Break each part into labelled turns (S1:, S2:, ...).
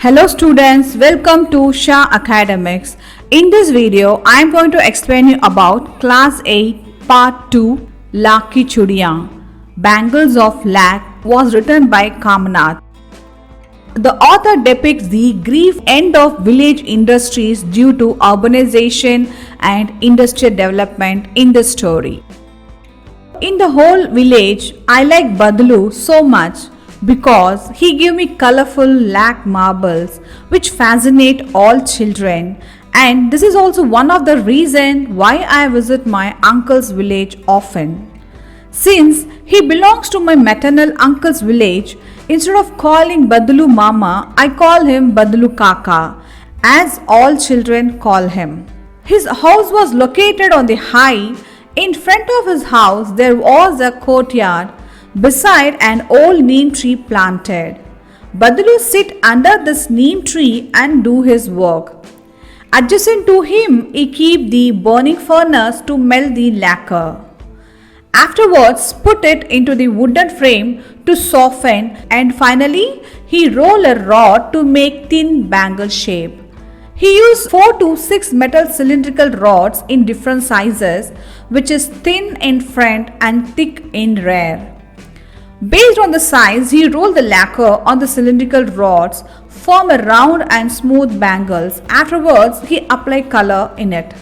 S1: Hello students, welcome to Shah Academics. In this video, I am going to explain you about Class 8 Part 2 Lakh Chudiyan. Bangles of Lakh was written by Kamanath. The author depicts the grief end of village industries due to urbanization and industrial development in the story. In the whole village, I like Badlu so much because he gave me colorful Lakh marbles which fascinate all children, and this is also one of the reasons why I visit my uncle's village often. Since he belongs to my maternal uncle's village, instead of calling Badlu Mama, I call him Badlu Kaka, as all children call him. His house was located on the high. In front of his house there was a courtyard beside an old neem tree planted. Badlu sit under this neem tree and do his work. Adjacent to him, he keep the burning furnace to melt the lacquer. Afterwards, put it into the wooden frame to soften, and finally, he roll a rod to make thin bangle shape. He used 4 to 6 metal cylindrical rods in different sizes, which is thin in front and thick in rear. Based on the size, he rolled the lacquer on the cylindrical rods, form a round and smooth bangles. Afterwards, he applied color in it.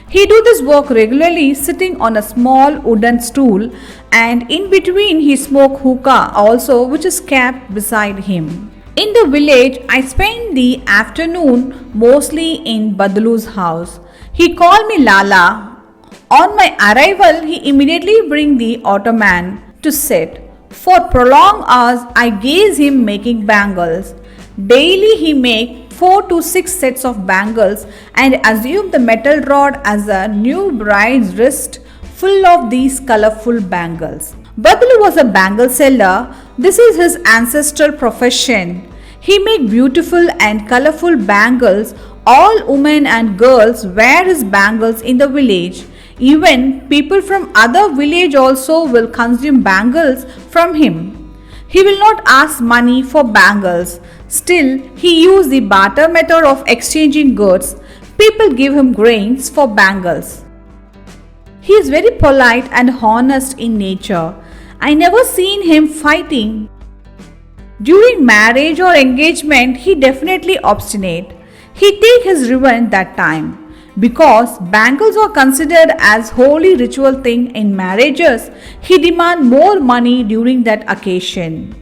S1: He do this work regularly sitting on a small wooden stool, and in between he smoke hookah also, which is kept beside him. In the village, I spent the afternoon mostly in Badlu's house. He called me Lala. On my arrival, he immediately bring the ottoman to sit. For prolonged hours, I gaze him making bangles. Daily he make 4 to 6 sets of bangles and assume the metal rod as a new bride's wrist full of these colorful bangles. Badlu was a bangle seller. This is his ancestral profession. He make beautiful and colorful bangles. All women and girls wear his bangles in the village. Even people from other village also will consume bangles from him. He will not ask money for bangles. Still, he used the barter method of exchanging goods. People give him grains for bangles. He is very polite and honest in nature. I never seen him fighting. During marriage or engagement, he definitely obstinate. He take his revenge that time. Because bangles are considered as holy ritual thing in marriages, he demand more money during that occasion.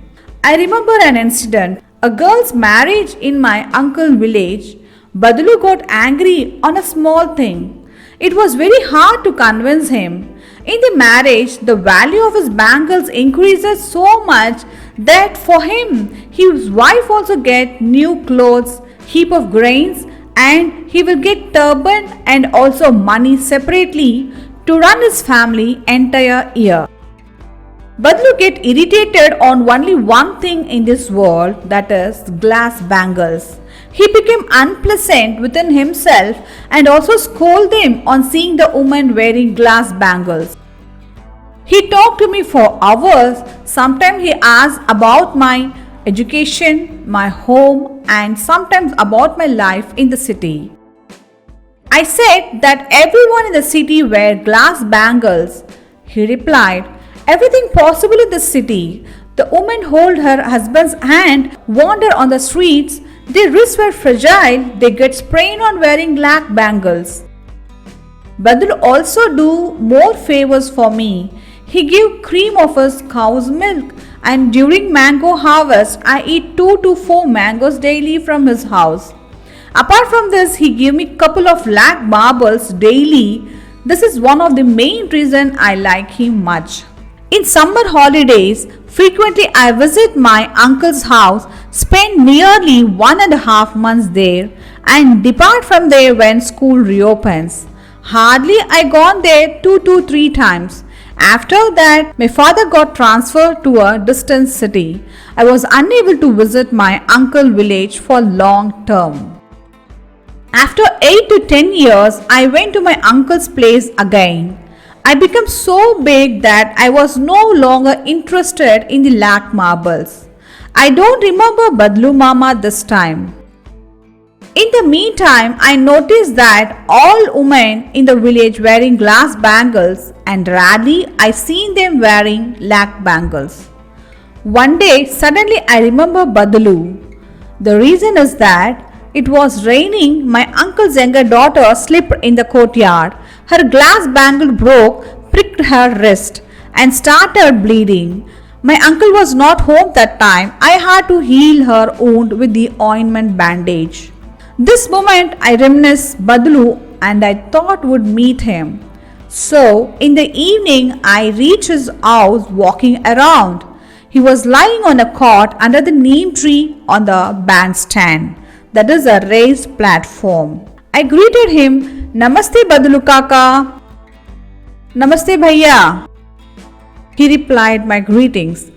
S1: I remember an incident, a girl's marriage in my uncle's village. Badlu got angry on a small thing. It was very hard to convince him. In the marriage, the value of his bangles increases so much that for him, his wife also get new clothes, heap of grains, and he will get turban and also money separately to run his family entire year. Badlu get irritated on only one thing in this world, that is glass bangles. He became unpleasant within himself and also scolded them on seeing the woman wearing glass bangles. He talked to me for hours. Sometimes he asked about my education, my home, and sometimes about my life in the city. I said that everyone in the city wear glass bangles. He replied, everything possible in the city. The woman hold her husband's hand, wander on the streets. Their wrists were fragile. They get sprained on wearing black bangles. Badlu also do more favors for me. He give cream of his cow's milk, and during mango harvest, I eat 2 to 4 mangoes daily from his house. Apart from this, he give me couple of Lakh marbles daily. This is one of the main reason I like him much. In summer holidays, frequently I visit my uncle's house, spend nearly 1.5 months there, and depart from there when school reopens. Hardly I gone there 2 to 3 times. After that, my father got transferred to a distant city. I was unable to visit my uncle's village for long term. After 8 to 10 years, I went to my uncle's place again. I became so big that I was no longer interested in the Lakh marbles. I don't remember Badlu Mama this time. In the meantime, I noticed that all women in the village wearing glass bangles and rarely I seen them wearing lakh bangles. One day, suddenly I remember Badlu. The reason is that it was raining, my uncle's younger daughter slipped in the courtyard. Her glass bangle broke, pricked her wrist and started bleeding. My uncle was not home that time. I had to heal her wound with the ointment bandage. This moment I reminisced Badlu and I thought would meet him. So in the evening I reached his house walking around. He was lying on a cot under the neem tree on the bandstand. That is a raised platform. I greeted him, Namaste Badlu Kaka. Namaste Bhaiya. He replied my greetings.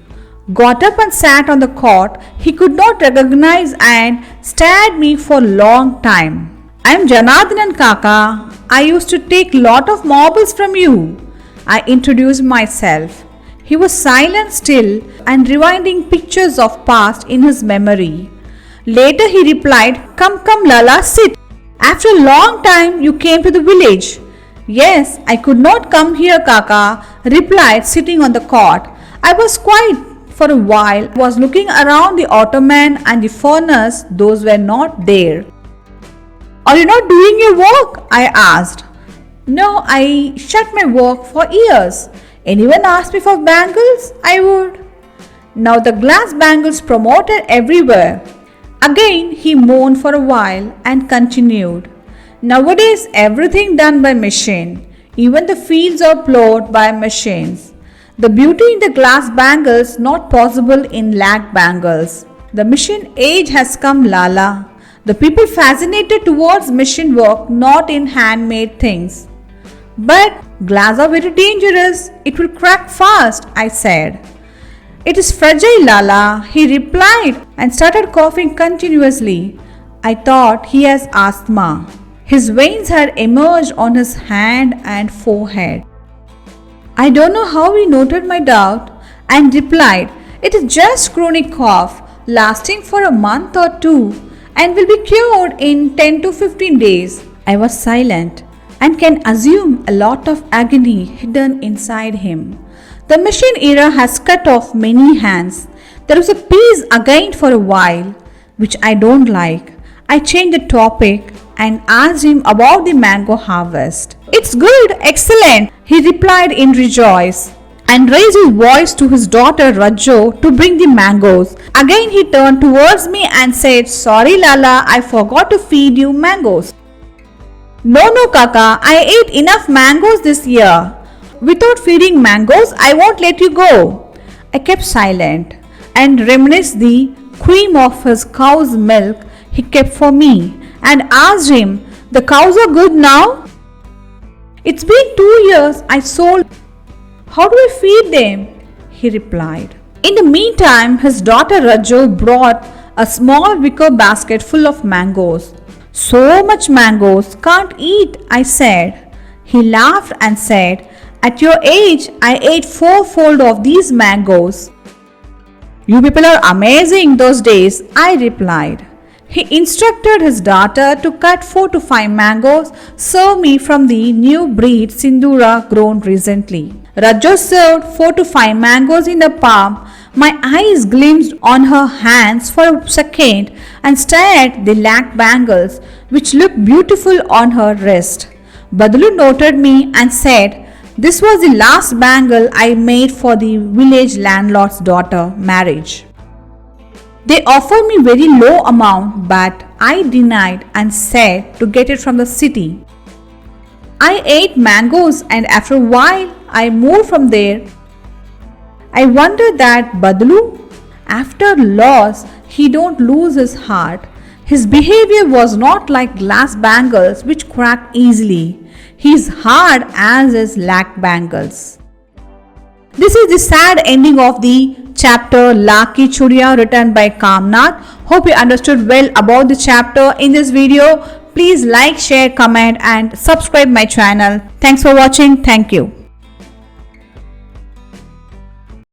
S1: Got up and sat on the cot. He could not recognize and stared me for a long time. I am Janardhanan Kaka. I used to take lot of marbles from you. I introduced myself. He was silent still and rewinding pictures of past in his memory. Later he replied, Come, Lala, sit. After a long time you came to the village. Yes, I could not come here, Kaka, replied sitting on the cot. I was quiet for a while, was looking around the ottoman and the furnace. Those were not there. Are you not doing your work? I asked. No, I shut my work for years. Anyone asked me for bangles, I would. Now the glass bangles promoted everywhere. Again he moaned for a while and continued. Nowadays everything done by machine. Even the fields are plowed by machines. The beauty in the glass bangles not possible in lakh bangles. The machine age has come, Lala. The people fascinated towards machine work, not in handmade things. But glass are very dangerous. It will crack fast, I said. It is fragile, Lala, he replied and started coughing continuously. I thought he has asthma. His veins had emerged on his hand and forehead. I don't know how he noted my doubt and replied, It is just chronic cough lasting for a month or two and will be cured in 10 to 15 days. I was silent and can assume a lot of agony hidden inside him. The machine era has cut off many hands. There was a peace again for a while, which I don't like. I changed the topic and asked him about the mango harvest. It's good, excellent, he replied in rejoice and raised his voice to his daughter Rajo to bring the mangoes. Again he turned towards me and said, Sorry Lala, I forgot to feed you mangoes. No, Kaka, I ate enough mangoes this year. Without feeding mangoes, I won't let you go. I kept silent and reminisced the cream of his cow's milk he kept for me and asked him, The cows are good now? It's been 2 years I sold. How do I feed them? He replied. In the meantime, his daughter Rajo brought a small wicker basket full of mangoes. So much mangoes, can't eat, I said. He laughed and said, At your age, I ate 4-fold of these mangoes. You people are amazing those days, I replied. He instructed his daughter to cut 4 to 5 mangoes, serve me from the new breed Sindura grown recently. Rajo served 4 to 5 mangoes in the palm. My eyes glimpsed on her hands for a second and stared at the lakh bangles which looked beautiful on her wrist. Badlu noted me and said, This was the last bangle I made for the village landlord's daughter marriage. They offered me very low amount but I denied and said to get it from the city. I ate mangoes and after a while I moved from there. I wondered that Badlu, after loss, he don't lose his heart. His behavior was not like glass bangles which crack easily. He is hard as his lakh bangles. This is the sad ending of the chapter Lakh Chudiyan written by Kamnath. Hope you understood well about the chapter in this video. Please like, share, comment and subscribe my channel. Thanks for watching. Thank you.